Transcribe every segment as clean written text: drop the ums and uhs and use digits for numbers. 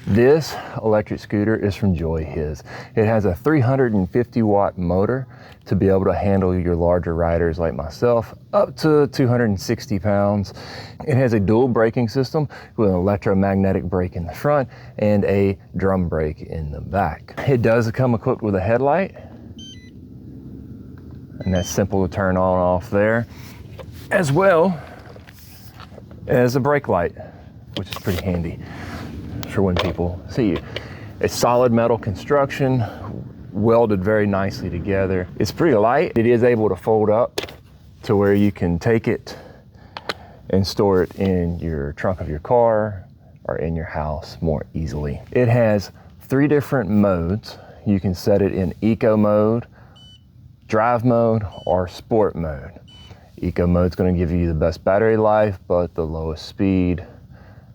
This electric scooter is from Joy His. It has a 350 watt motor to be able to handle your larger riders like myself, up to 260 pounds. It has a dual braking system with an electromagnetic brake in the front and a drum brake in the back. It does come equipped with a headlight, and that's simple to turn on and off there, as well as a brake light, which is pretty handy for when people see you. It's solid metal construction, welded very nicely together. It's pretty light. It is able to fold up to where you can take it and store it in your trunk of your car or in your house more easily. It has 3 different modes. You can set it in eco mode, drive mode, or sport mode. Eco mode is going to give you the best battery life, but the lowest speed.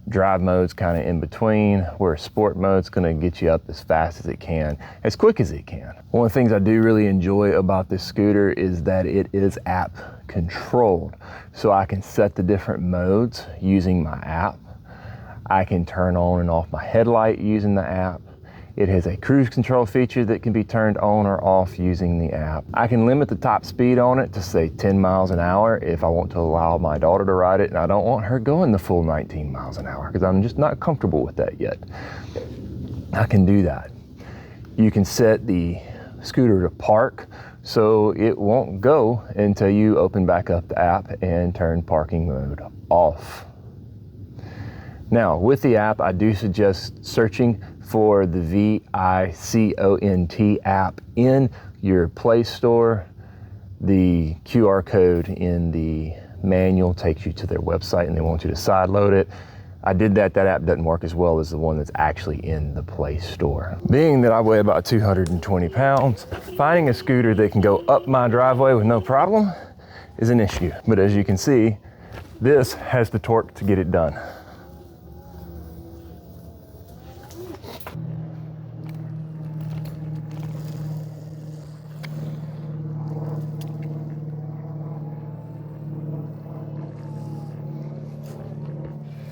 Drive mode's kind of in between, where sport mode's going to get you up as fast as it can, as quick as it can. One of the things I do really enjoy about this scooter is that it is app controlled. So I can set the different modes using my app. I can turn on and off my headlight using the app. It has a cruise control feature that can be turned on or off using the app. I can limit the top speed on it to say 10 miles an hour if I want to allow my daughter to ride it, and I don't want her going the full 19 miles an hour because I'm just not comfortable with that yet. I can do that. You can set the scooter to park so it won't go until you open back up the app and turn parking mode off. Now, with the app, I do suggest searching for the VICONT app in your Play Store. The QR code in the manual takes you to their website and they want you to sideload it. I did that. That app doesn't work as well as the one that's actually in the Play Store. Being that I weigh about 220 pounds, finding a scooter that can go up my driveway with no problem is an issue. But as you can see, this has the torque to get it done.